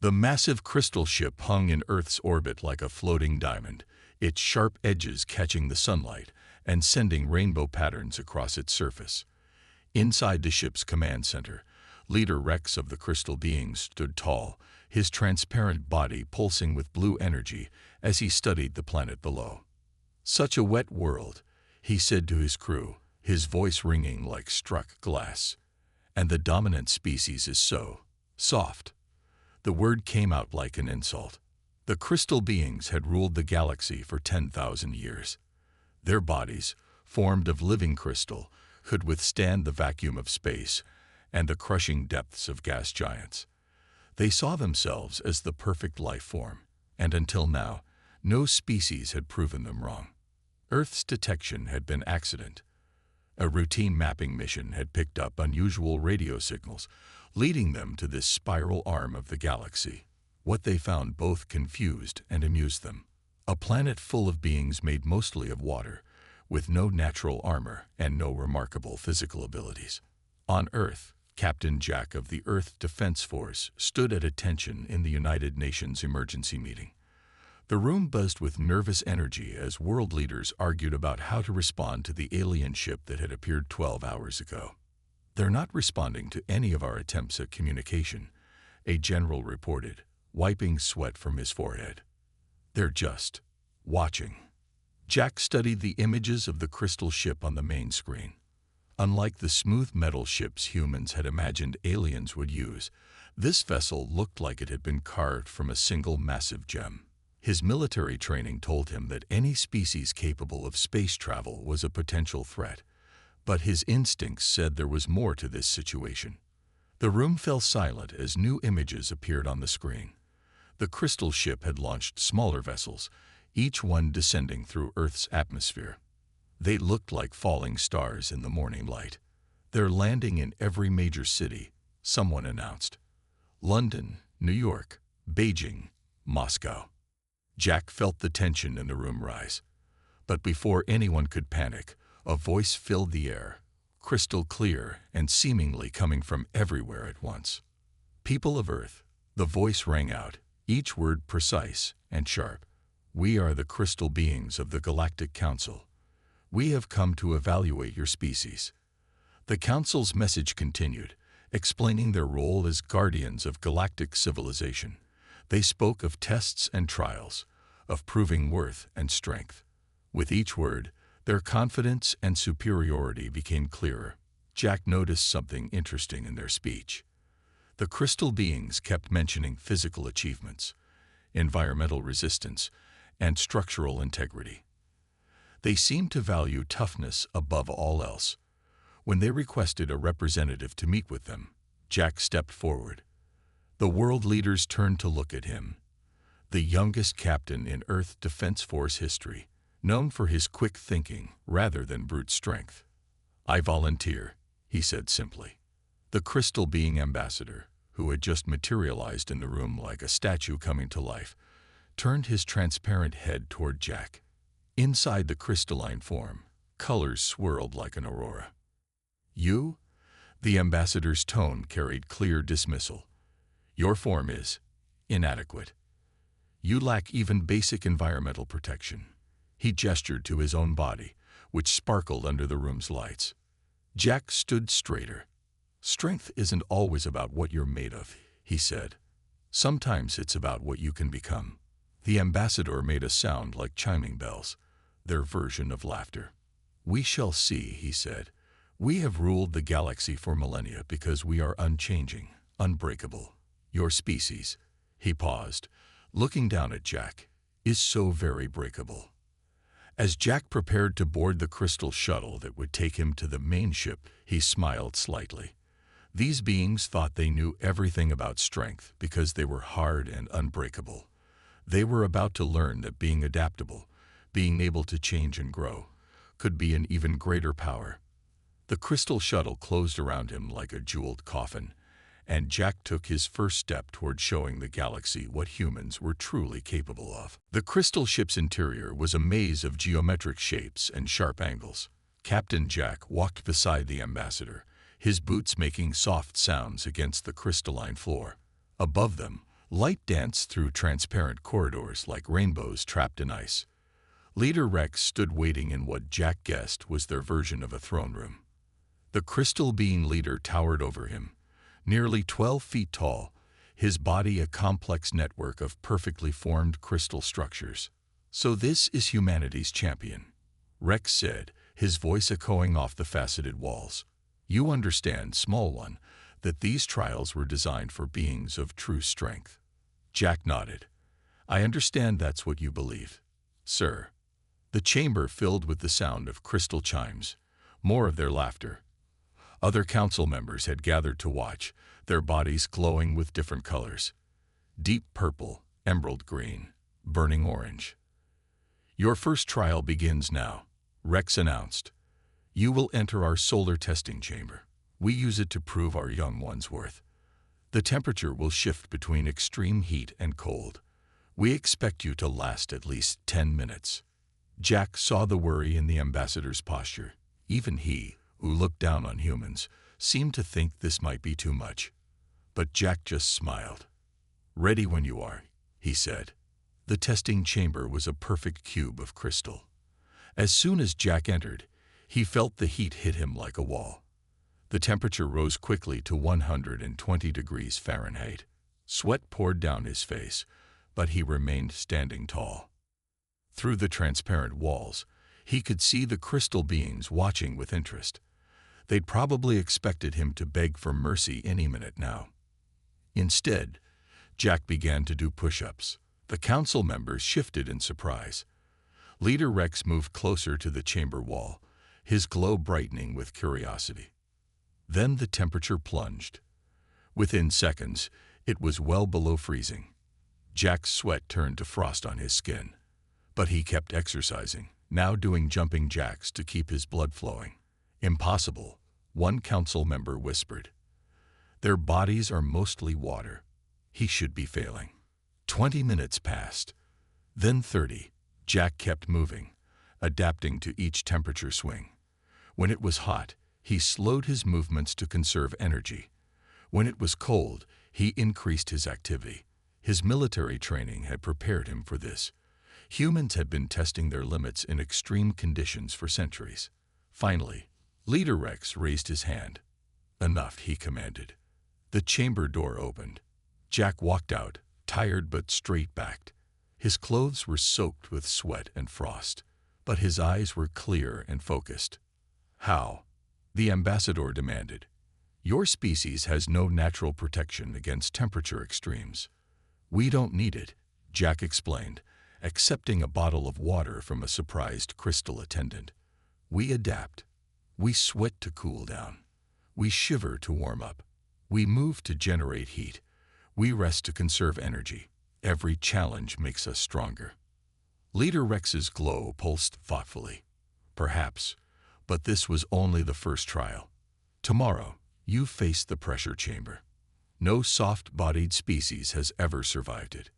The massive crystal ship hung in Earth's orbit like a floating diamond, its sharp edges catching the sunlight and sending rainbow patterns across its surface. Inside the ship's command center, Leader Rex of the Crystal Beings stood tall, his transparent body pulsing with blue energy as he studied the planet below. "Such a wet world," he said to his crew, his voice ringing like struck glass. "And the dominant species is so soft." The word came out like an insult. The Crystal Beings had ruled the galaxy for 10,000 years. Their bodies, formed of living crystal, could withstand the vacuum of space and the crushing depths of gas giants. They saw themselves as the perfect life form, and until now, no species had proven them wrong. Earth's detection had been accident. A routine mapping mission had picked up unusual radio signals, leading them to this spiral arm of the galaxy. What they found both confused and amused them. A planet full of beings made mostly of water, with no natural armor and no remarkable physical abilities. On Earth, Captain Jack of the Earth Defense Force stood at attention in the United Nations emergency meeting. The room buzzed with nervous energy as world leaders argued about how to respond to the alien ship that had appeared 12 hours ago. "They're not responding to any of our attempts at communication," a general reported, wiping sweat from his forehead. "They're just watching." Jack studied the images of the crystal ship on the main screen. Unlike the smooth metal ships humans had imagined aliens would use, this vessel looked like it had been carved from a single massive gem. His military training told him that any species capable of space travel was a potential threat, but his instincts said there was more to this situation. The room fell silent as new images appeared on the screen. The crystal ship had launched smaller vessels, each one descending through Earth's atmosphere. They looked like falling stars in the morning light. "They're landing in every major city," someone announced. "London, New York, Beijing, Moscow." Jack felt the tension in the room rise. But before anyone could panic, a voice filled the air, crystal clear and seemingly coming from everywhere at once. "People of Earth," the voice rang out, each word precise and sharp. "We are the Crystal Beings of the Galactic Council. We have come to evaluate your species." The Council's message continued, explaining their role as guardians of galactic civilization. They spoke of tests and trials, of proving worth and strength. With each word, their confidence and superiority became clearer. Jack noticed something interesting in their speech. The Crystal Beings kept mentioning physical achievements, environmental resistance, and structural integrity. They seemed to value toughness above all else. When they requested a representative to meet with them, Jack stepped forward. The world leaders turned to look at him. The youngest captain in Earth Defense Force history, known for his quick thinking rather than brute strength. "I volunteer," he said simply. The Crystal Being ambassador, who had just materialized in the room like a statue coming to life, turned his transparent head toward Jack. Inside the crystalline form, colors swirled like an aurora. "You?" The ambassador's tone carried clear dismissal. "Your form is inadequate. You lack even basic environmental protection." He gestured to his own body, which sparkled under the room's lights. Jack stood straighter. "Strength isn't always about what you're made of," he said. "Sometimes it's about what you can become." The ambassador made a sound like chiming bells, their version of laughter. "We shall see," he said. "We have ruled the galaxy for millennia because we are unchanging, unbreakable. Your species," he paused, looking down at Jack, "is so very breakable." As Jack prepared to board the crystal shuttle that would take him to the main ship, he smiled slightly. These beings thought they knew everything about strength because they were hard and unbreakable. They were about to learn that being adaptable, being able to change and grow, could be an even greater power. The crystal shuttle closed around him like a jeweled coffin, and Jack took his first step toward showing the galaxy what humans were truly capable of. The crystal ship's interior was a maze of geometric shapes and sharp angles. Captain Jack walked beside the ambassador, his boots making soft sounds against the crystalline floor. Above them, Light danced through transparent corridors like rainbows trapped in ice. Leader Rex stood waiting in what Jack guessed was their version of a throne room. The crystal being leader towered over him, nearly 12 feet tall, his body a complex network of perfectly formed crystal structures. "So this is humanity's champion," Rex said, his voice echoing off the faceted walls. "You understand, small one, that these trials were designed for beings of true strength." Jack nodded. "I understand that's what you believe, sir." The chamber filled with the sound of crystal chimes, more of their laughter. Other council members had gathered to watch, their bodies glowing with different colors. Deep purple, emerald green, burning orange. "Your first trial begins now," Rex announced. "You will enter our solar testing chamber. We use it to prove our young one's worth. The temperature will shift between extreme heat and cold. We expect you to last at least 10 minutes. Jack saw the worry in the ambassador's posture. Even he, who looked down on humans, seemed to think this might be too much. But Jack just smiled. "Ready when you are," he said. The testing chamber was a perfect cube of crystal. As soon as Jack entered, he felt the heat hit him like a wall. The temperature rose quickly to 120 degrees Fahrenheit. Sweat poured down his face, but he remained standing tall. Through the transparent walls, he could see the crystal beings watching with interest. They'd probably expected him to beg for mercy any minute now. Instead, Jack began to do push-ups. The council members shifted in surprise. Leader Rex moved closer to the chamber wall, his glow brightening with curiosity. Then the temperature plunged. Within seconds, it was well below freezing. Jack's sweat turned to frost on his skin. But he kept exercising, now doing jumping jacks to keep his blood flowing. "Impossible," one council member whispered. "Their bodies are mostly water. He should be failing." 20 minutes passed. Then 30. Jack kept moving, adapting to each temperature swing. When it was hot, he slowed his movements to conserve energy. When it was cold, he increased his activity. His military training had prepared him for this. Humans had been testing their limits in extreme conditions for centuries. Finally, Leader Rex raised his hand. "Enough," he commanded. The chamber door opened. Jack walked out, tired but straight-backed. His clothes were soaked with sweat and frost, but his eyes were clear and focused. "How?" the ambassador demanded. "Your species has no natural protection against temperature extremes." "We don't need it," Jack explained, accepting a bottle of water from a surprised crystal attendant. "We adapt. We sweat to cool down. We shiver to warm up. We move to generate heat. We rest to conserve energy. Every challenge makes us stronger." Leader Rex's glow pulsed thoughtfully. "Perhaps, but this was only the first trial. Tomorrow, you face the pressure chamber. No soft-bodied species has ever survived it."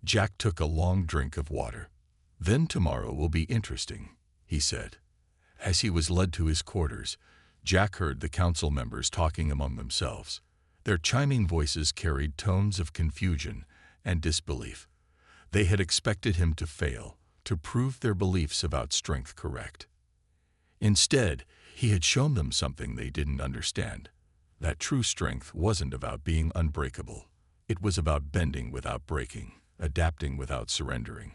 Jack took a long drink of water. "Then tomorrow will be interesting," he said. As he was led to his quarters, Jack heard the council members talking among themselves. Their chiming voices carried tones of confusion and disbelief. They had expected him to fail, to prove their beliefs about strength correct. Instead, he had shown them something they didn't understand. That true strength wasn't about being unbreakable. It was about bending without breaking, adapting without surrendering,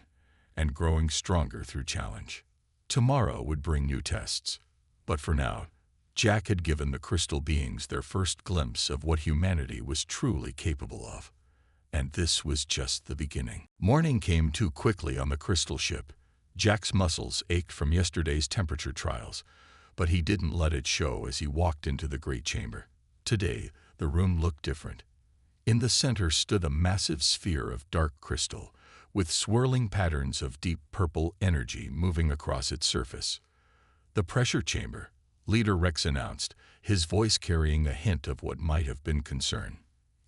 and growing stronger through challenge. Tomorrow would bring new tests. But for now, Jack had given the crystal beings their first glimpse of what humanity was truly capable of. And this was just the beginning. Morning came too quickly on the crystal ship. Jack's muscles ached from yesterday's temperature trials, but he didn't let it show as he walked into the great chamber. Today, the room looked different. In the center stood a massive sphere of dark crystal, with swirling patterns of deep purple energy moving across its surface. "The pressure chamber," Leader Rex announced, his voice carrying a hint of what might have been concern.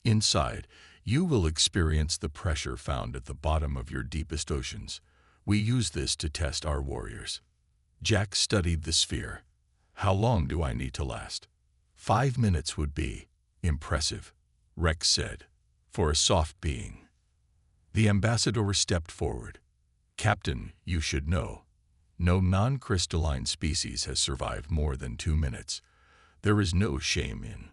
"Inside, you will experience the pressure found at the bottom of your deepest oceans. We use this to test our warriors." Jack studied the sphere. "How long do I need to last?" 5 minutes would be impressive, Rex said, for a soft being. The ambassador stepped forward. "Captain, you should know. No non-crystalline species has survived more than 2 minutes. There is no shame in."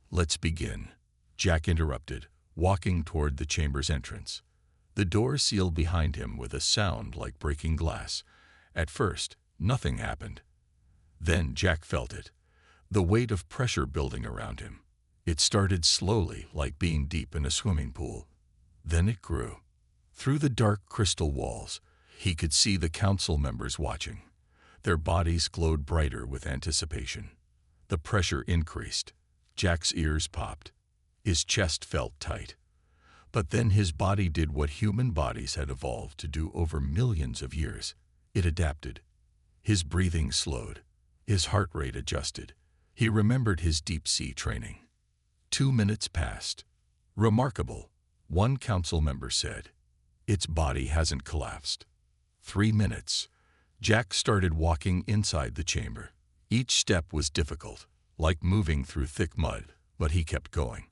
"Let's begin," Jack interrupted, walking toward the chamber's entrance. The door sealed behind him with a sound like breaking glass. At first, nothing happened. Then Jack felt it, the weight of pressure building around him. It started slowly, like being deep in a swimming pool. Then it grew. Through the dark crystal walls, he could see the council members watching. Their bodies glowed brighter with anticipation. The pressure increased. Jack's ears popped. His chest felt tight. But then his body did what human bodies had evolved to do over millions of years. It adapted. His breathing slowed. His heart rate adjusted. He remembered his deep-sea training. 2 minutes passed. "Remarkable," one council member said. "Its body hasn't collapsed." 3 minutes. Jack started walking inside the chamber. Each step was difficult, like moving through thick mud, but he kept going.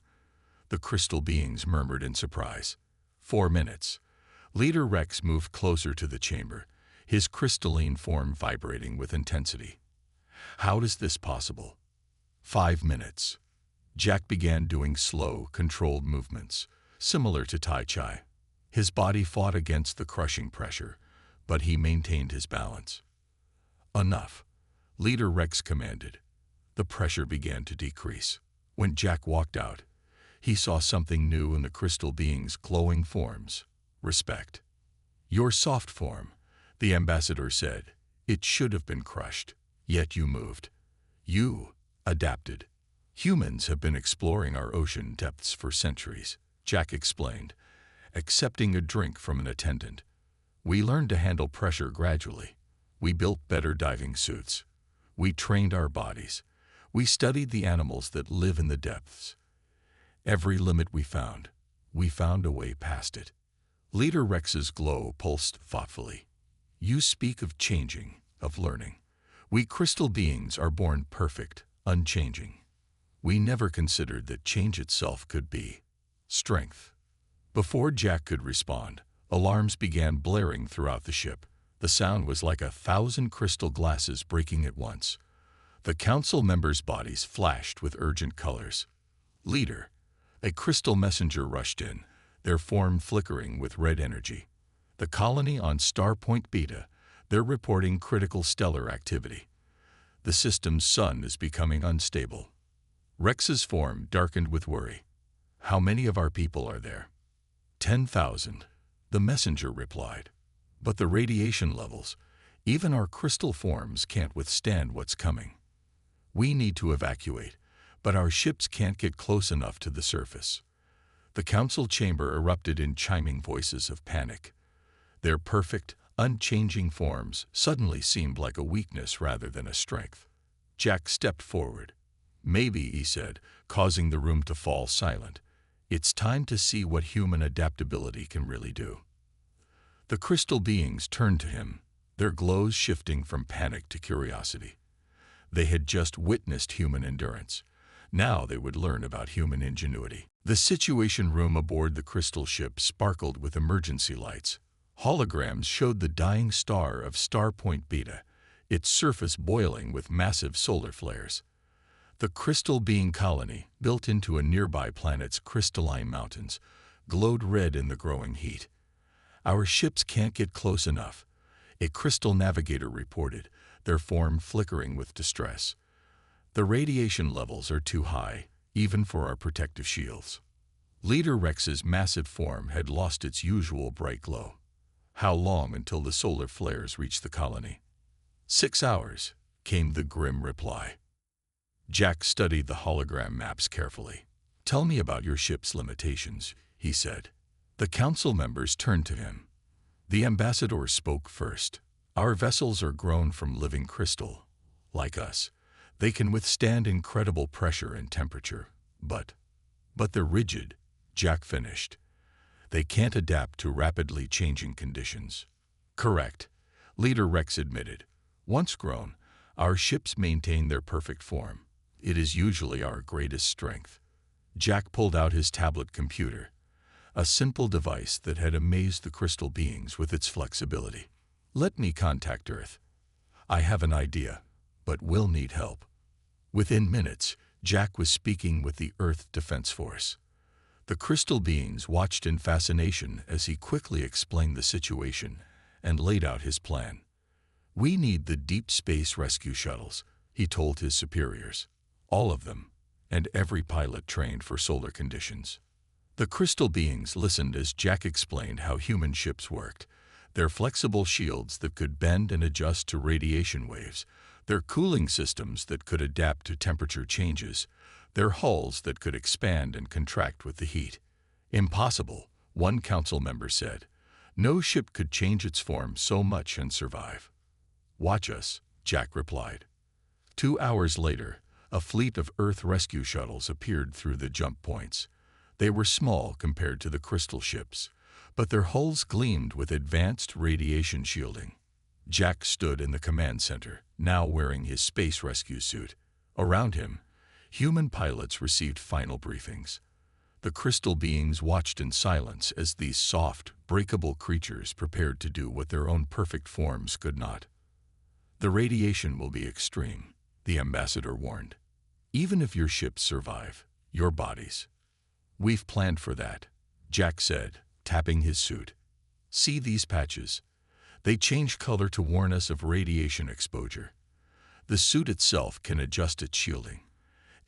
The crystal beings murmured in surprise. 4 minutes. Leader Rex moved closer to the chamber, his crystalline form vibrating with intensity. "How is this possible?" 5 minutes. Jack began doing slow, controlled movements, similar to Tai Chi. His body fought against the crushing pressure, but he maintained his balance. "Enough," Leader Rex commanded. The pressure began to decrease. When Jack walked out, he saw something new in the crystal being's glowing forms: respect. "Your soft form," the ambassador said. "It should have been crushed, yet you moved. You adapted." "Humans have been exploring our ocean depths for centuries," Jack explained, accepting a drink from an attendant. "We learned to handle pressure gradually. We built better diving suits. We trained our bodies. We studied the animals that live in the depths. Every limit we found a way past it." Leader Rex's glow pulsed thoughtfully. "You speak of changing, of learning. We crystal beings are born perfect, unchanging. We never considered that change itself could be strength." Before Jack could respond, alarms began blaring throughout the ship. The sound was like 1,000 crystal glasses breaking at once. The council members' bodies flashed with urgent colors. "Leader!" A crystal messenger rushed in, their form flickering with red energy. "The colony on Star Point Beta, they're reporting critical stellar activity. The system's sun is becoming unstable." Rex's form darkened with worry. "How many of our people are there?" 10,000, the messenger replied. "But the radiation levels, even our crystal forms can't withstand what's coming. We need to evacuate, but our ships can't get close enough to the surface." The council chamber erupted in chiming voices of panic. Their perfect, unchanging forms suddenly seemed like a weakness rather than a strength. Jack stepped forward. "Maybe," he said, causing the room to fall silent. "It's time to see what human adaptability can really do." The crystal beings turned to him, their glows shifting from panic to curiosity. They had just witnessed human endurance. Now they would learn about human ingenuity. The situation room aboard the crystal ship sparkled with emergency lights. Holograms showed the dying star of Star Point Beta, its surface boiling with massive solar flares. The crystal being colony, built into a nearby planet's crystalline mountains, glowed red in the growing heat. "Our ships can't get close enough," a crystal navigator reported, their form flickering with distress. "The radiation levels are too high, even for our protective shields." Leader Rex's massive form had lost its usual bright glow. "How long until the solar flares reach the colony?" 6 hours, came the grim reply. Jack studied the hologram maps carefully. "Tell me about your ship's limitations," he said. The council members turned to him. The ambassador spoke first. "Our vessels are grown from living crystal. Like us, they can withstand incredible pressure and temperature. But they're rigid," Jack finished. "They can't adapt to rapidly changing conditions." "Correct," Leader Rex admitted. "Once grown, our ships maintain their perfect form. It is usually our greatest strength." Jack pulled out his tablet computer. a simple device that had amazed the crystal beings with its flexibility. "Let me contact Earth. I have an idea, but we'll need help." Within minutes, Jack was speaking with the Earth Defense Force. The crystal beings watched in fascination as he quickly explained the situation and laid out his plan. "We need the deep space rescue shuttles," he told his superiors. "All of them, and every pilot trained for solar conditions." The crystal beings listened as Jack explained how human ships worked. Their flexible shields that could bend and adjust to radiation waves, their cooling systems that could adapt to temperature changes, their hulls that could expand and contract with the heat. "Impossible," one council member said. "No ship could change its form so much and survive." "Watch us," Jack replied. 2 hours later, a fleet of Earth rescue shuttles appeared through the jump points. They were small compared to the crystal ships, but their hulls gleamed with advanced radiation shielding. Jack stood in the command center, now wearing his space rescue suit. Around him, human pilots received final briefings. The crystal beings watched in silence as these soft, breakable creatures prepared to do what their own perfect forms could not. "The radiation will be extreme," the ambassador warned. "Even if your ships survive, your bodies." "We've planned for that," Jack said, tapping his suit. "See these patches? They change color to warn us of radiation exposure. The suit itself can adjust its shielding.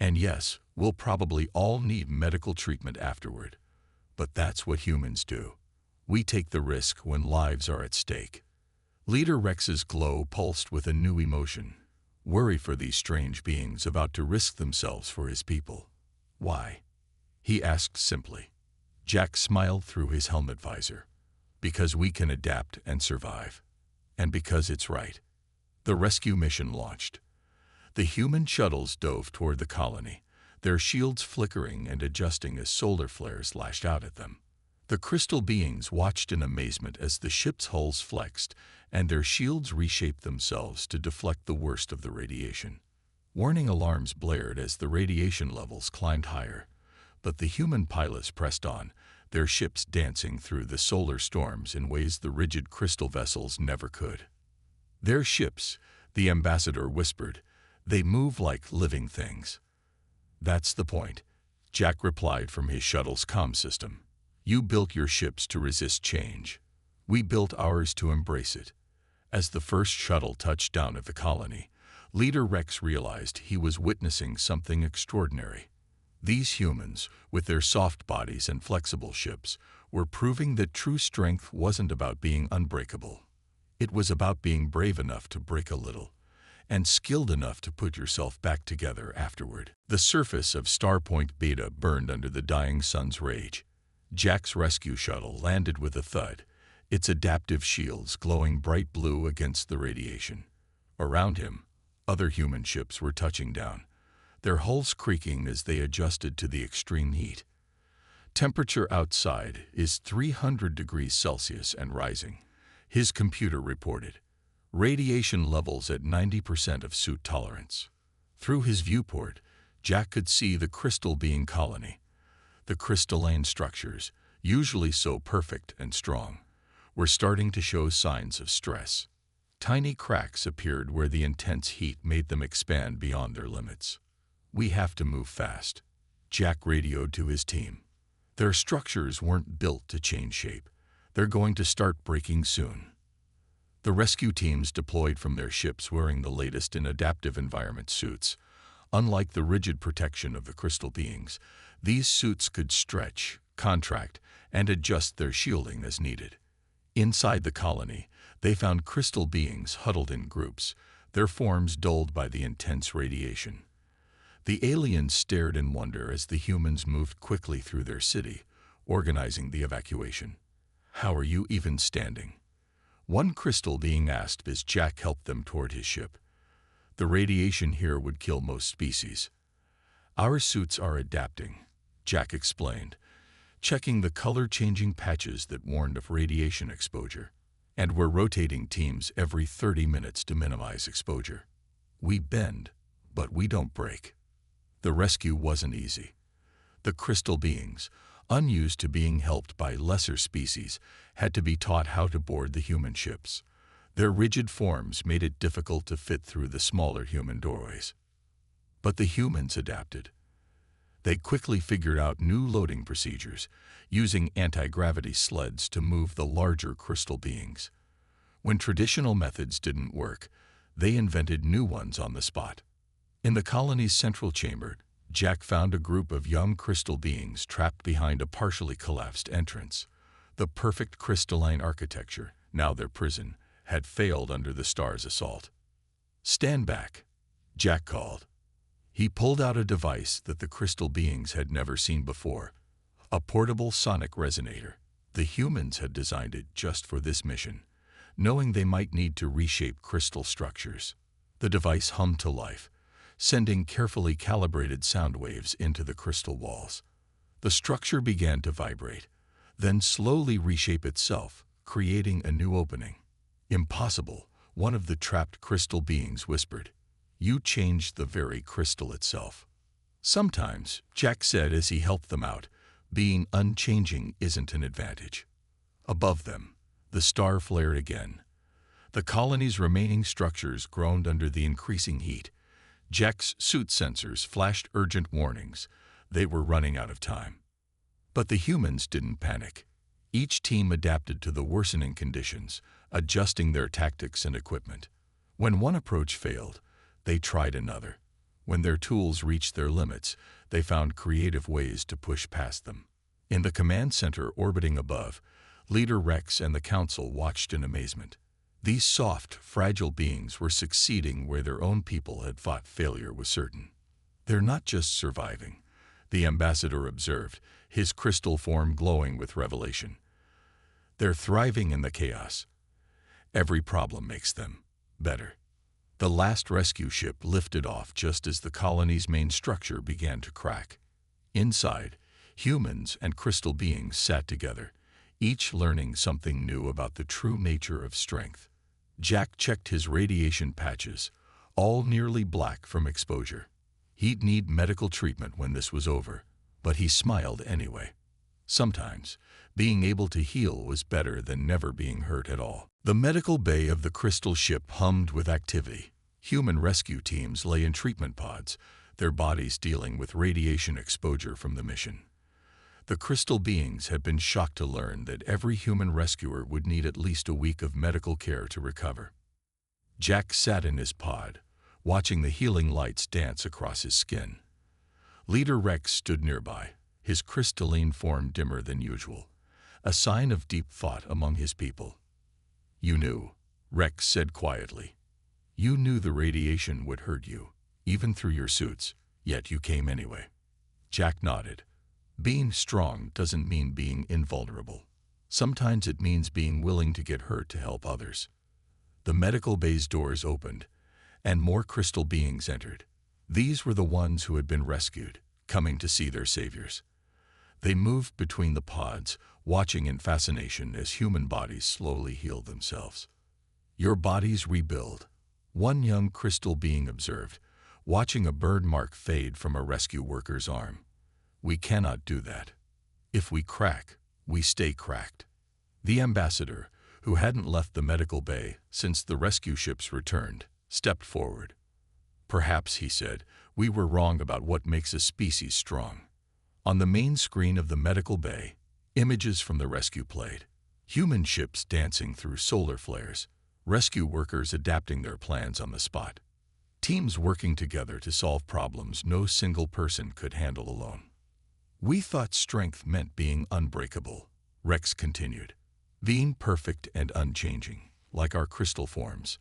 And yes, we'll probably all need medical treatment afterward. But that's what humans do. We take the risk when lives are at stake." Leader Rex's glow pulsed with a new emotion, worry for these strange beings about to risk themselves for his people. "Why?" he asked simply. Jack smiled through his helmet visor. "Because we can adapt and survive. And because it's right." The rescue mission launched. The human shuttles dove toward the colony, their shields flickering and adjusting as solar flares lashed out at them. The crystal beings watched in amazement as the ship's hulls flexed and their shields reshaped themselves to deflect the worst of the radiation. Warning alarms blared as the radiation levels climbed higher, but the human pilots pressed on, their ships dancing through the solar storms in ways the rigid crystal vessels never could. "Their ships," the ambassador whispered, "they move like living things." "That's the point," Jack replied from his shuttle's comm system. "You built your ships to resist change. We built ours to embrace it." As the first shuttle touched down at the colony, Leader Rex realized he was witnessing something extraordinary. These humans, with their soft bodies and flexible ships, were proving that true strength wasn't about being unbreakable. It was about being brave enough to break a little, and skilled enough to put yourself back together afterward. The surface of Starpoint Beta burned under the dying sun's rage. Jack's rescue shuttle landed with a thud, its adaptive shields glowing bright blue against the radiation. Around him, other human ships were touching down, their hulls creaking as they adjusted to the extreme heat. "Temperature outside is 300 degrees Celsius and rising," his computer reported. "Radiation levels at 90% of suit tolerance." Through his viewport, Jack could see the crystal being colony. The crystalline structures, usually so perfect and strong, were starting to show signs of stress. Tiny cracks appeared where the intense heat made them expand beyond their limits. "We have to move fast," Jack radioed to his team. "Their structures weren't built to change shape. They're going to start breaking soon." The rescue teams deployed from their ships wearing the latest in adaptive environment suits. Unlike the rigid protection of the crystal beings, these suits could stretch, contract, and adjust their shielding as needed. Inside the colony, they found crystal beings huddled in groups, their forms dulled by the intense radiation. The aliens stared in wonder as the humans moved quickly through their city, organizing the evacuation. "How are you even standing?" one crystal being asked as Jack helped them toward his ship. "The radiation here would kill most species." "Our suits are adapting," Jack explained, checking the color-changing patches that warned of radiation exposure. "And we're rotating teams every 30 minutes to minimize exposure. We bend, but we don't break." The rescue wasn't easy. The crystal beings, unused to being helped by lesser species, had to be taught how to board the human ships. Their rigid forms made it difficult to fit through the smaller human doorways. But the humans adapted. They quickly figured out new loading procedures, using anti-gravity sleds to move the larger crystal beings. When traditional methods didn't work, they invented new ones on the spot. In the colony's central chamber, Jack found a group of young crystal beings trapped behind a partially collapsed entrance. The perfect crystalline architecture, now their prison, had failed under the star's assault. "Stand back," Jack called. He pulled out a device that the crystal beings had never seen before, a portable sonic resonator. The humans had designed it just for this mission, knowing they might need to reshape crystal structures. The device hummed to life, sending carefully calibrated sound waves into the crystal walls. The structure began to vibrate, then slowly reshape itself, creating a new opening. "Impossible," one of the trapped crystal beings whispered. "You changed the very crystal itself." "Sometimes," Jack said as he helped them out, "being unchanging isn't an advantage." Above them, the star flared again. The colony's remaining structures groaned under the increasing heat. Jack's suit sensors flashed urgent warnings. They were running out of time. But the humans didn't panic. Each team adapted to the worsening conditions, adjusting their tactics and equipment. When one approach failed, they tried another. When their tools reached their limits, they found creative ways to push past them. In the command center orbiting above, Leader Rex and the Council watched in amazement. These soft, fragile beings were succeeding where their own people had thought failure was certain. "They're not just surviving," the ambassador observed, his crystal form glowing with revelation. "They're thriving in the chaos. Every problem makes them better." The last rescue ship lifted off just as the colony's main structure began to crack. Inside, humans and crystal beings sat together, each learning something new about the true nature of strength. Jack checked his radiation patches, all nearly black from exposure. He'd need medical treatment when this was over, but he smiled anyway. Sometimes, being able to heal was better than never being hurt at all. The medical bay of the crystal ship hummed with activity. Human rescue teams lay in treatment pods, their bodies dealing with radiation exposure from the mission. The crystal beings had been shocked to learn that every human rescuer would need at least a week of medical care to recover. Jack sat in his pod, watching the healing lights dance across his skin. Leader Rex stood nearby, his crystalline form dimmer than usual, a sign of deep thought among his people. "You knew," Rex said quietly. "You knew the radiation would hurt you, even through your suits, yet you came anyway." Jack nodded. Being strong doesn't mean being invulnerable. Sometimes it means being willing to get hurt to help others. The medical bay's doors opened, and more crystal beings entered. These were the ones who had been rescued, coming to see their saviors. They moved between the pods, watching in fascination as human bodies slowly healed themselves. "Your bodies rebuild," one young crystal being observed, watching a burn mark fade from a rescue worker's arm. "We cannot do that. If we crack, we stay cracked." The ambassador, who hadn't left the medical bay since the rescue ships returned, stepped forward. "Perhaps," he said, "we were wrong about what makes a species strong." On the main screen of the medical bay, images from the rescue played. Human ships dancing through solar flares, rescue workers adapting their plans on the spot. Teams working together to solve problems no single person could handle alone. "We thought strength meant being unbreakable," Rex continued. "Being perfect and unchanging, like our crystal forms.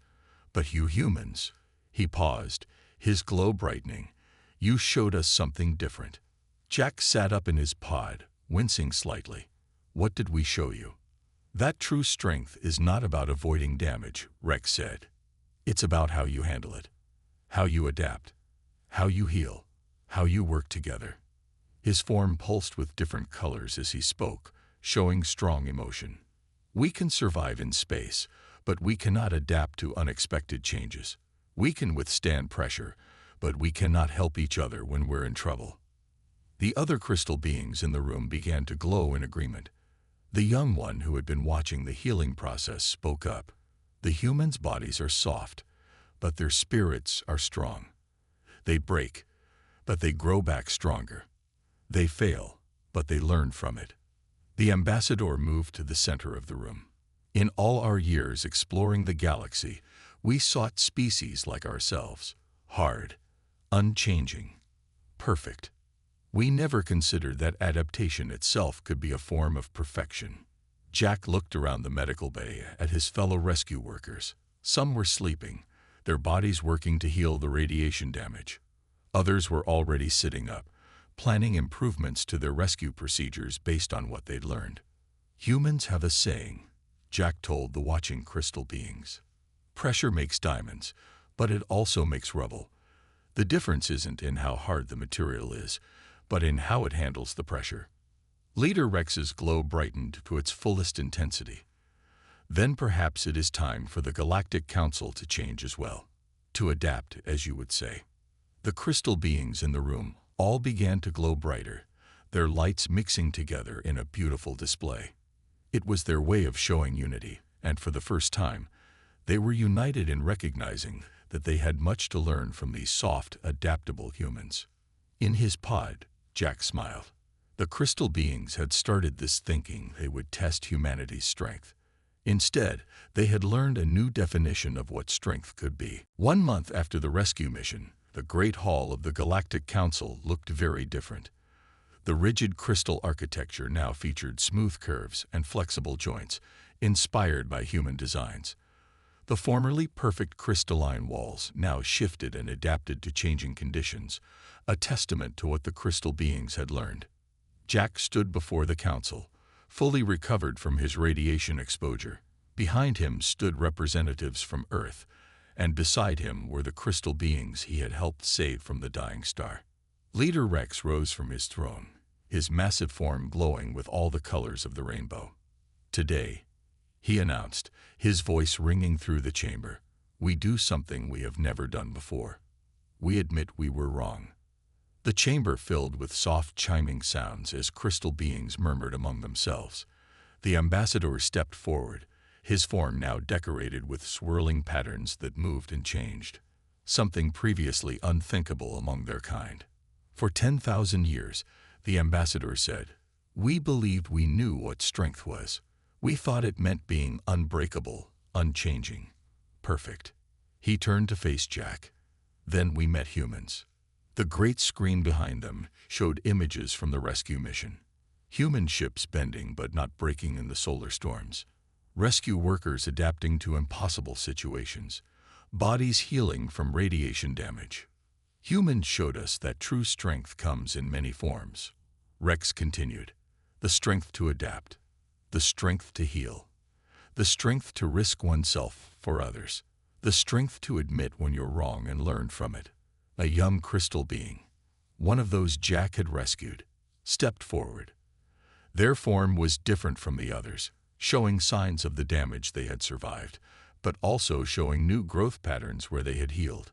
But you humans," he paused, his glow brightening, "you showed us something different." Jack sat up in his pod, wincing slightly. "What did we show you?" "That true strength is not about avoiding damage," Rex said. "It's about how you handle it, how you adapt, how you heal, how you work together." His form pulsed with different colors as he spoke, showing strong emotion. "We can survive in space, but we cannot adapt to unexpected changes. We can withstand pressure, but we cannot help each other when we're in trouble." The other crystal beings in the room began to glow in agreement. The young one who had been watching the healing process spoke up. The humans' bodies are soft, but their spirits are strong. They break, but they grow back stronger. They fail, but they learn from it. The ambassador moved to the center of the room. In all our years exploring the galaxy, we sought species like ourselves, hard, unchanging, perfect. We never considered that adaptation itself could be a form of perfection. Jack looked around the medical bay at his fellow rescue workers. Some were sleeping, their bodies working to heal the radiation damage. Others were already sitting up, planning improvements to their rescue procedures based on what they'd learned. Humans have a saying, Jack told the watching crystal beings. Pressure makes diamonds, but it also makes rubble. The difference isn't in how hard the material is, but in how it handles the pressure. Leader Rex's glow brightened to its fullest intensity. Then perhaps it is time for the Galactic Council to change as well. To adapt, as you would say. The crystal beings in the room all began to glow brighter, their lights mixing together in a beautiful display. It was their way of showing unity, and for the first time, they were united in recognizing that they had much to learn from these soft, adaptable humans. In his pod, Jack smiled. The crystal beings had started this thinking they would test humanity's strength. Instead, they had learned a new definition of what strength could be. 1 month after the rescue mission, the Great Hall of the Galactic Council looked very different. The rigid crystal architecture now featured smooth curves and flexible joints, inspired by human designs. The formerly perfect crystalline walls now shifted and adapted to changing conditions, a testament to what the crystal beings had learned. Jack stood before the council, fully recovered from his radiation exposure. Behind him stood representatives from Earth, and beside him were the crystal beings he had helped save from the dying star. Leader Rex rose from his throne, his massive form glowing with all the colors of the rainbow. Today, he announced, his voice ringing through the chamber, we do something we have never done before. We admit we were wrong. The chamber filled with soft chiming sounds as crystal beings murmured among themselves. The ambassador stepped forward, his form now decorated with swirling patterns that moved and changed, something previously unthinkable among their kind. For 10,000 years, the ambassador said, we believed we knew what strength was. We thought it meant being unbreakable, unchanging, perfect. He turned to face Jack. Then we met humans. The great screen behind them showed images from the rescue mission. Human ships bending but not breaking in the solar storms. Rescue workers adapting to impossible situations. Bodies healing from radiation damage. Humans showed us that true strength comes in many forms. Rex continued. The strength to adapt. The strength to heal. The strength to risk oneself for others. The strength to admit when you're wrong and learn from it. A young crystal being, one of those Jack had rescued, stepped forward. Their form was different from the others, showing signs of the damage they had survived, but also showing new growth patterns where they had healed.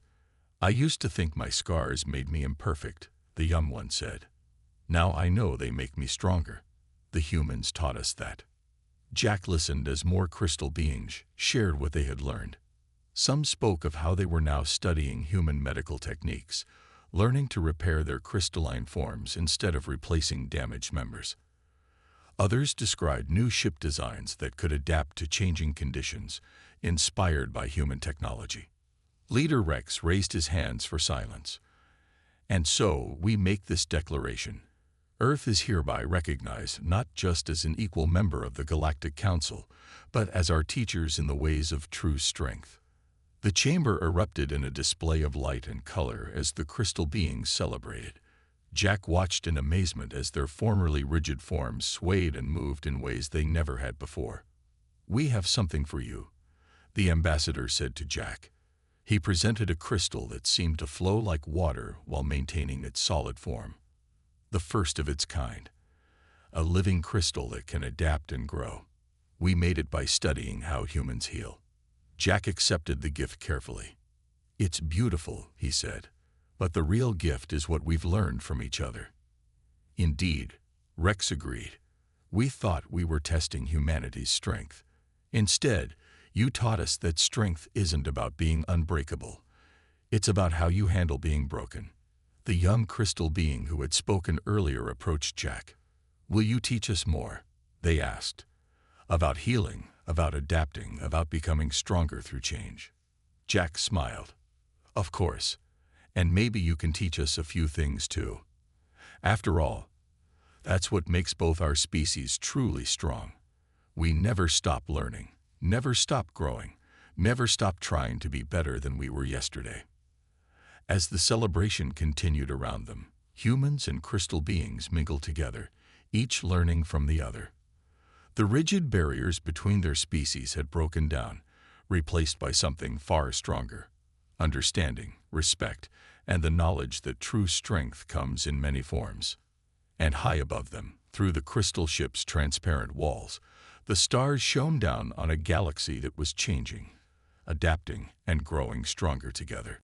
I used to think my scars made me imperfect, the young one said. Now I know they make me stronger. The humans taught us that. Jack listened as more crystal beings shared what they had learned. Some spoke of how they were now studying human medical techniques, learning to repair their crystalline forms instead of replacing damaged members. Others described new ship designs that could adapt to changing conditions, inspired by human technology. Leader Rex raised his hands for silence. And so we make this declaration. Earth is hereby recognized not just as an equal member of the Galactic Council, but as our teachers in the ways of true strength. The chamber erupted in a display of light and color as the crystal beings celebrated. Jack watched in amazement as their formerly rigid forms swayed and moved in ways they never had before. We have something for you, the ambassador said to Jack. He presented a crystal that seemed to flow like water while maintaining its solid form. The first of its kind. A living crystal that can adapt and grow. We made it by studying how humans heal. Jack accepted the gift carefully. It's beautiful, he said, but the real gift is what we've learned from each other. Indeed, Rex agreed. We thought we were testing humanity's strength. Instead, you taught us that strength isn't about being unbreakable. It's about how you handle being broken. The young crystal being who had spoken earlier approached Jack. Will you teach us more? They asked. About healing, about adapting, about becoming stronger through change. Jack smiled. Of course. And maybe you can teach us a few things too. After all, that's what makes both our species truly strong. We never stop learning, never stop growing, never stop trying to be better than we were yesterday. As the celebration continued around them, humans and crystal beings mingled together, each learning from the other. The rigid barriers between their species had broken down, replaced by something far stronger: understanding, respect, and the knowledge that true strength comes in many forms. And high above them, through the crystal ship's transparent walls, the stars shone down on a galaxy that was changing, adapting, and growing stronger together.